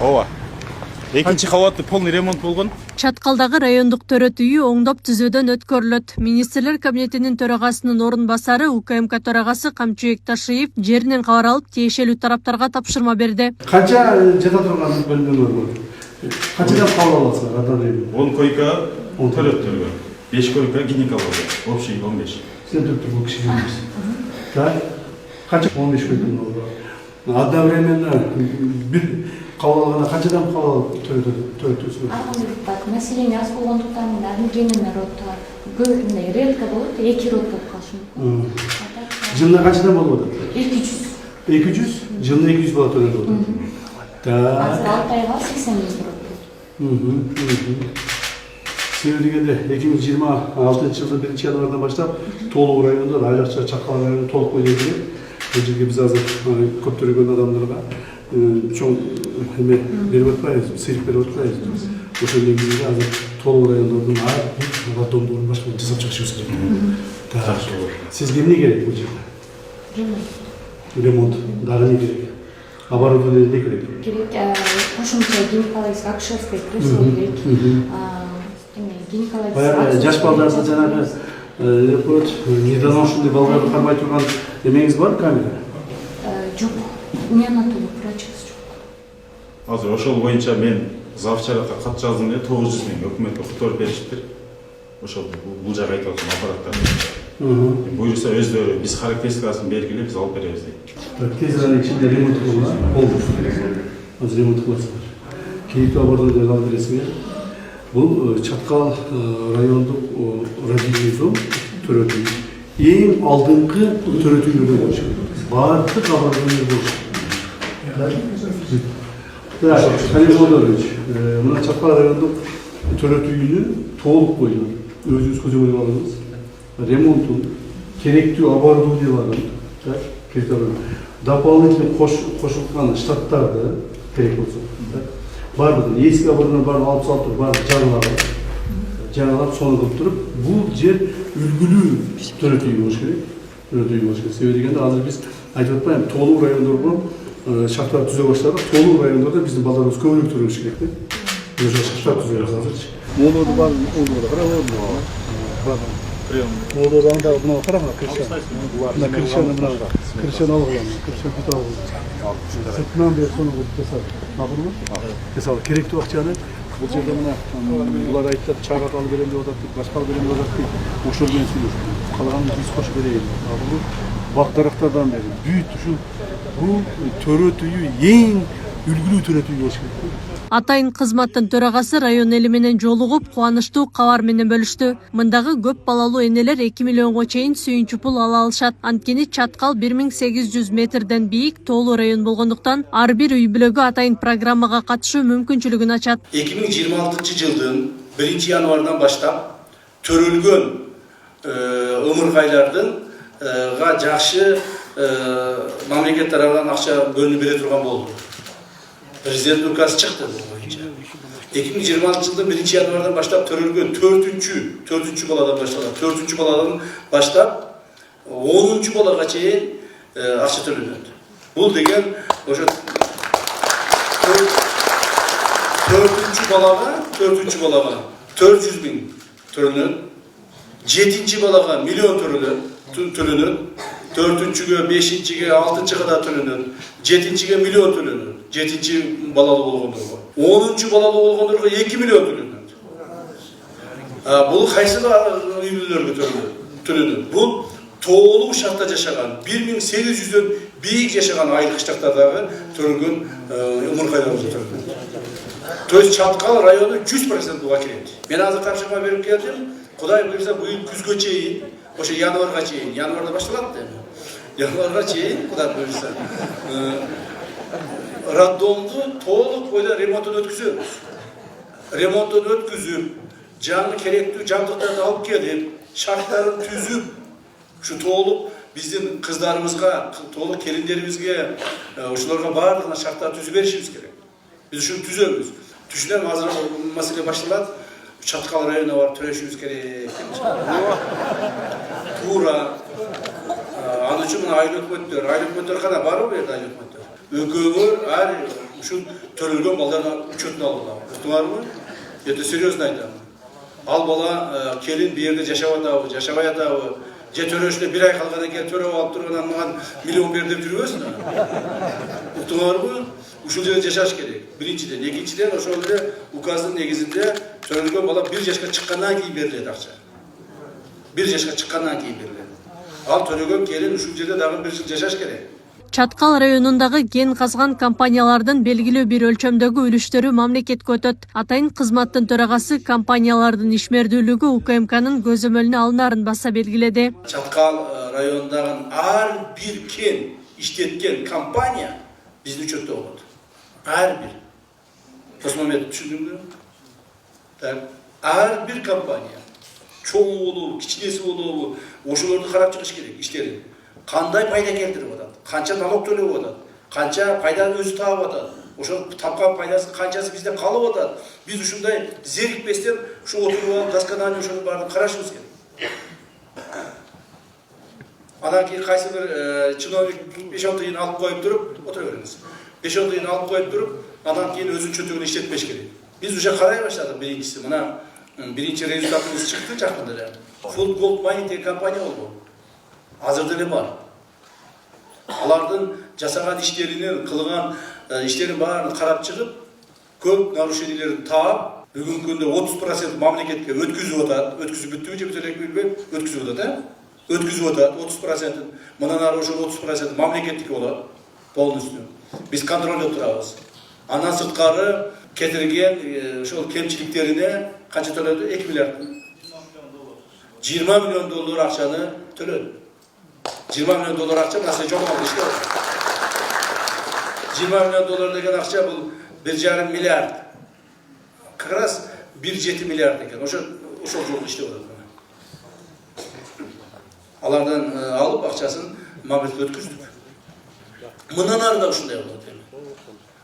ооба. Экинчи кабаты полный ремонт болгон. Чаткалдагы райондук төрөт үйү оңдоп түзөөдөн өткөрүлөт. Министрлер кабинетинин төрагасынын орун басары УКМК төрагасы Камчыбек Ташиев жеринен кабар алып тиешелүү тараптарга тапшырма берди. Канча жата турган бөлмөлөр бар? Канчадан кабыл аласыздар атады? 10 койка төрөттөргө, 5 койка гинекология, общий 15. Сен бул киши келмесиң. Так? Канча 15 койка бар? Одновременно бир кабыл алганда канчадан кабыл төрөтөсүз? Так, население аз болгондуктан временный рота мындай редко болот, 2 рот болуп калышы мүмкүн. Жылына канчадан болуп атат? 200. 200? Жылына 200 бала төлөнүп атат. Азыр 6 айга 80 рот. Себеби дегенде 2026 жылдын 1-январдан баштап толук райондор, Айракча, Чакал району толук көйдөйт. Бул жерге биз азыр көптөгөн адамдарга чоң эме берип атпайбыз, сыйрык берип атпайбыз. Ошол негизинде азыр толук райондордун ар бир роддомдорун башка жасап чыгышыбыз керек. Сизге эмне керек бул жерде? Ремонт. Дагы эмне керек? Оборудование эмне керек? Керек кошумча гинекологический акушерский кресло керек. Баягы жаш балдарды жанагы недоношенный балдарды кармай турган эмеңиз бар камера? Жок. Неонатолог врачыбыз жок. Азыр ошол боюнча мен завчаракка кат жаздым эле 900 миң өкмөткө которуп беришиптир. Ошол бул жакка айтып аткан аппараттар. Буюрса өздөрү биз характеристикасын бергиле биз алып беребиз дейт. Тез арада ичинде ремонт кылгыла болду. Азыр ремонт кыласыздар. Кейинки абордон алып бересиңер. Бул Чаткал райондук радиодон төрөт үй. Эң алдыңкы төрөт үйлөрдөн болуш керек. Бардык абордон болуш керек. Так, Халил Жолдорович, мына Чаткал райондук төрөт үйүнү толук бойдон өзүңүз көзөмөл алыңыз. Ремонтун, керектүү оборудованияларын, так, дополнительный кошулган штаттарды керек болсо, так. Бардыгын эски абордон баарын алып салып туруп, баарын жаңалап сону кылып туруп, бул жер үлгүлүү төрөт үй болуш керек. Төрөт үй болуш керек. Себеби дегенде азыр биз айтып атпайм, толук райондорго шарттар түзө баштадык. Толук райондордо биздин балдарыбыз көбүрөөк төрөш керек да. Ошо шарттар түзөбүз азырчы. Моодорду бар, Моодорду анда мына караңыз, мына кришаны мына кришаны алган, кришаны бүтүп алган. Сыртынан бери сону жасап, макулбу? Мисалы керектүү акчаны бул жерде мына булар айтты, чагат алып берем деп атат, башка алып берем деп атат дейт. Ошол менен сүйлөшүп, калганын биз кошуп берейин. Макулбу? Бактарактардан бери бүт ушул бул төрөт үйү эң үлгүлүү төрөт үй болуш керек. Атайын кызматтын төрагасы район эли менен жолугуп, кубанычтуу кабар менен бөлүштү. Мындагы көп балалуу энелер 2 миллионго чейин сүйүнчү пул ала алышат. Анткени Чаткал 1800 метрден бийик тоолуу район болгондуктан ар бир үй бүлөгө атайын программага катышуу мүмкүнчүлүгүн ачат. 2026 жылдын 1-январдан баштап төрөлгөн ымыркайлардын жакшы мамлекет тарабынан акча бөлүнүп бере турган болду. Президент указы чыкты бул боюнча. 2026 жылдын 1-январдан баштап төрөлгөн 4-чү баладан башталат. 4-чү баладан баштап 10-чу балага чейин акча төлөнөт. Бул деген ошо 4-чү балага 400 миң төлөнөт. 7-чи балага миллион төлөнөт. 4-чүгө, 5-чиге, 6-чыга да төлөнөт. 7-чиге миллион төлөнөт. 7-чи балалуу болгондорго. 10-чу балалуу болгондорго 2 миллион төлөнөт. Бул кайсы үй бүлөлөргө төлөнөт? Бул тоолуу шартта жашаган, 1800дөн бийик жашаган айлык штаттардагы төрөлгөн ымыркайларга төлөнөт. То есть Чаткал району 100% буга кирет. Мен азыр тапшырма берип келдим. Кудай буйрса быйыл күзгө чейин, ошо январга чейин, январда башталат эми. Январга чейин кудай буйрса роддомду толук бойдон ремонтун өткүзөбүз. Ремонтун өткүзүп, жаңы керектүү жабдыктарды алып келип, шарттарын түзүп, ушу толук биздин кыздарыбызга, толук келиндерибизге, ушуларга баардыгына шарттар түзүп беришибиз керек. Биз ушуну түзөбүз. Түшүнөм, азыр маселе башталат. Чаткал районуна барып төлөшүбүз керек. Туура. Ал үчүн айыл өкмөттөр кана барбы бу жерде айыл өкмөттөр? Экөөгө ар ушу ушул төрөлгөн балдардын учетун алгыла. Уктуңарбы? Это серьезно айтам. Ал бала келин бу жерде жашап атабы, жашабай атабы, же төрөшүнө бир ай калгандан кийин төрөп алып тургандан мага миллион бер деп жүрбөсүн. Уктуңарбы? Ушул жерде жашаш керек. Биринчиден, экинчиден ошол эле указдын негизинде төрөлгөн бала 1 жашка чыккандан кийин берилет акча. 1 жашка чыккандан кийин берилет. Ал төлөгөн келин ушул жерде дагы 1 жыл жашаш керек. Чаткал районундагы кен казган компаниялардын белгилүү бир өлчөмдөгү үлүштөрү мамлекетке өтөт. Атайын кызматтын төрагасы компаниялардын ишмердүүлүгү УКМКнын көзөмөлүнө алынарын баса белгиледи. Чаткал районундагы ар бир кен иштеткен компания биздин учетто болот. Ар бир. Космомет түшүндүңбү? Так, ар бир компания чоң болобу, кичинеси болобу, ошолорду карап чыгыш керек иштерин. Кандай пайда келтирип атат, канча налог төлөп атат, канча пайданы өзү таап атат, ошол тапкан пайдасы канчасы бизде калып атат. Биз ушундай зерикпестен ушу отуруп досконально ошонун баарын карашыбыз керек. Анан кийин кайсы бир чиновник 5-10 тыйын алып коюп туруп отура бериңиз. 5-10 тыйын алып коюп туруп, анан кийин өзүнүн чөтөгүн иштетпеш керек. Биз уже карай баштадык биринчиси. Мына биринчи результатыбыз чыкты жакында эле. Full Gold Mining деген компания болду. Азырда эле бар. Алардын жасаган иштеринин, кылган иштерин баарын карап чыгып, көп нарушениялерин таап, бүгүнкү күндө 30% мамлекетке өткүзүп атат. Өткүзүп бүттүбү же бүтө элек билбейм, өткүзүп атат, Өткүзүп атат 30%. Мындан ары ошол 30% мамлекеттики болот. Полностью. Биз контролдо турабыз. Андан сырткары кетирген ошол кемчиликтерине канча төлөдү? 2 миллиард. 20 миллион доллар акчаны төлөдү. 20 миллион доллар акча мына жол алды иште. 20 миллион доллар деген акча бул 1,5 миллиард. Как раз 1,7 миллиард экен. Ошол жолду иштеп атат. Алардан алып акчасын мамлекетке өткүздүк. Мындан ары да ушундай болот.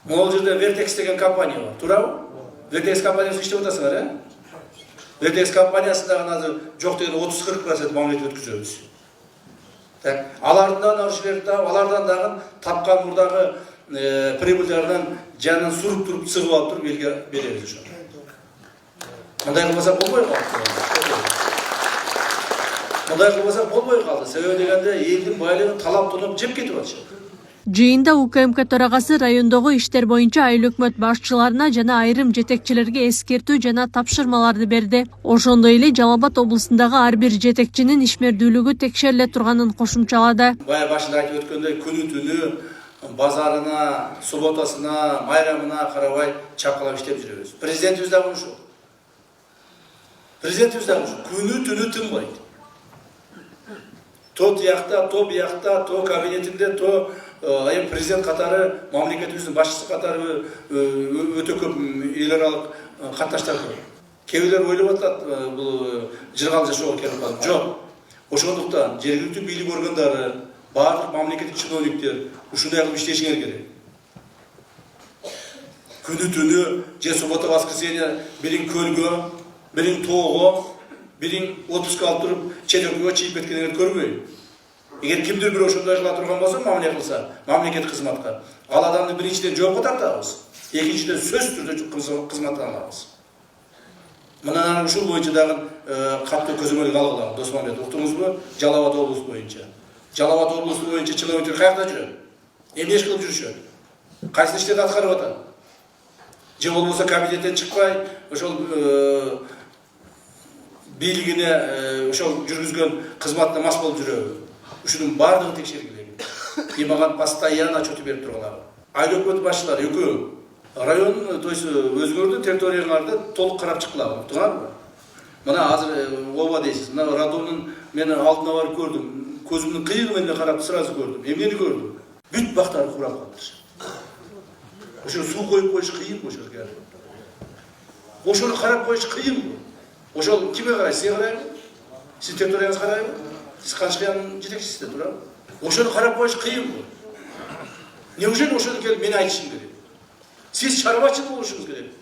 Могул жерде Vertex деген компания бар. Туурабы? Vertex компаниясы иштеп атасыңар, э? Vertex компаниясындагы азыр жок деген 30-40% мамлекетке өткүзөбүз. Так, алардын да нарушениялерин таап, алардан дагы тапкан мурдагы прибыльдерден жанын суруп туруп, сыгып алып туруп элге беребиз ошо. Мындай кылбаса болбой калды. Мындай кылбаса болбой калды. Себеби дегенде элдин байлыгын талап тоноп жеп кетип атышат. Жыйында УКМК төрагасы райондогу иштер боюнча айыл өкмөт башчыларына жана айрым жетекчилерге эскертүү жана тапшырмаларды берди. Ошондой эле Жалал Абад облусундагы ар бир жетекчинин ишмердүүлүгү текшериле турганын кошумчалады. Бая башында айтып өткөндөй күнү-түнү базарына, субботасына, майрамына карабай чапкылап иштеп жүрөбүз. Президентибиз дагы ушул. Күнү-түнү тынбайт. То тиякта, то биякта, то кабинетинде, то президент катары, мамлекетибиздин башчысы катары өтө көп эл аралык катташтар көп. Кээ бирлер ойлоп атат, бул жыргал жашоого келип калып. Жок. Ошондуктан жергиликтүү бийлик органдары, баардык мамлекеттик чиновниктер ушундай кылып иштешиңер керек. Күнү-түнү, же суббота воскресенье бириң көлгө, бириң тоого, бириң отпуск алып туруп, чет өлкөгө чыгып кеткендерди көрбөйм. Эгер кимдир бир ошондой кыла турган болсо, мамиле кылса, мамлекеттик кызматка, ал адамды биринчиден жоопко тартабыз, экинчиден сөзсүз түрдө кызматтан алабыз. Мындан ары ушул боюнча дагы катуу көзөмөл алгыла, Досмамбет, уктуңузбу? Жалал Абад облусу боюнча. Жалал Абад облусу боюнча чиновниктер каякта жүрөт? Эмне иш кылып жүрүшөт? Кайсы иштерди аткарып атат? Же болбосо кабинеттен чыкпай, ошол бийлигине ошол жүргүзгөн кызматына мас болуп жүрөбү? Ушунун баардыгын текшергиле. И мага постоянно отчет берип турган. Айыл өкмөт башчылары экөө район, то есть өзүңөрдүн территорияңарды толук карап чыккыла, уктуңарбы? Мына азыр оба дейсиз. Мына Радонун мен алдына барып көрдүм. Көзүмдүн кыйыгы менен карап сразу көрдүм. Эмнени көрдүм? Бүт бактары курап калды. Ошо суу коюп коюш кыйын ошо жерге. Ошону карап коюш кыйын. Ошол кимге карайсыз? Сиз карайбы? Сиз территорияңызга карайбы? Сиз Канчкаянын жетекчисиз, туурабы? Ошону карап коюш кыйын. Неужели ошону келип мен айтышым керек? Сиз чарбачыл болушуңуз керек.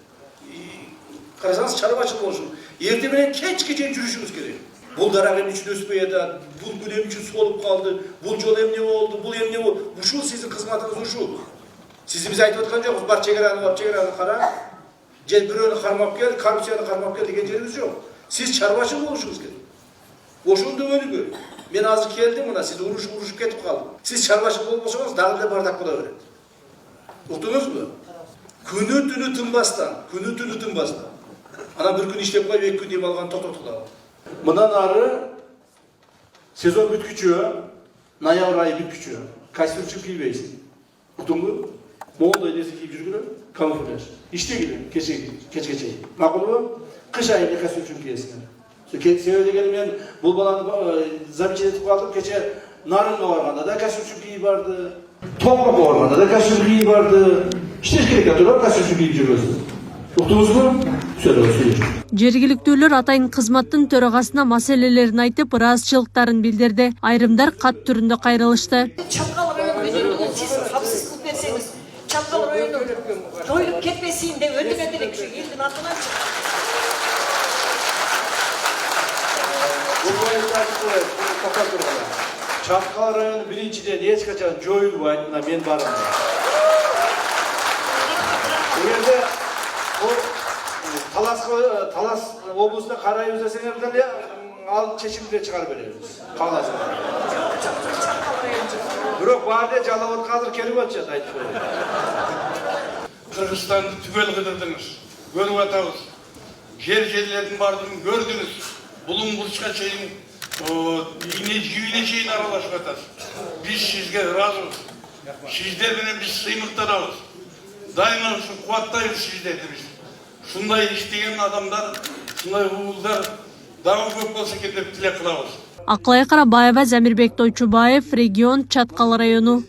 Карасаңыз чарбачыл болушуңуз. Эртең менен кечке чейин жүрүшүңүз керек. Бул дарак эмне үчүн өспөй атат? Бул гүл эмне үчүн солуп калды? Бул жол эмне болду? Бул эмне болду? Ушул сиздин кызматыңыз ушул. Siz bize aytып atkан жокпуз, бар чегераны кара, же бирөөнү кармап кел, коррупцияны кармап кел деген жерибиз жок. Siz чарбачыл болушуңуз керек. Ошондо өнүгө. Мен азыр келдим мына, сиз урушуп кетип калдым. Сиз чарбачыл болбосоңуз дагы эле бардак боло берет. Уктуңузбу? Күнү түнү тынбастан. Анан bir күн иштеп коюп, 2 күн дем алган токтотулат. Мындан ары сезон бүткүчү, ноябрь айы бүткүчү. Костюмчу кийбейсиң. Уктуңбу? Молдай нерсе кийип жүргүлө, камуфляж. İştegilin, kечке чейин. Макулбу? Кыш айында костюмчу кийесиңер. Себеби деген мен бул баланы замечать этип калдым, кече Нарынга барганда да костюмчу кийип барды. Токко барганда да костюм кийип барды. İşte керек атырып костюмчу кийип жүрбөсүң. Уктуңузбу? Жергиликтүүлөр атайын кызматтын төрагасына маселелерин айтып, ыраазычылыктарын билдирди. Айрымдар кат түрүндө кайрылышты. Çatkal rayonu siz hapsız kılıp verseniz, Çatkal rayonu joyulup ketmesin de ödün ederek şu ilin altına Çatkal rayonu birinciden hiç kaçan joyulmayın, men barım. Bu yerde o Talas облусуна карай өзөсөңөр деле ал чечимди чыгарып беребиз. Каласың. Бирок баарды жалап аткан келип атышат айтып коеюн. Кыргызстанды түгел кыдырдыңыз, көрүп атабыз. Жерлердин бардыгын көрдүңүз. Булуң бурчка чейин жибине чейин аралашып атасыз. Биз сизге ыраазыбыз. Сиздер менен биз сыймыктанабыз. Дайыма ушу кубаттайбыз сиздерди биз. Шундай иштеген адамдар, шундай уулдар дагы көп болсо экен деп тилек кылабыз. Аклай Карабаева, Замирбек Тойчубаев, регион Чаткал району.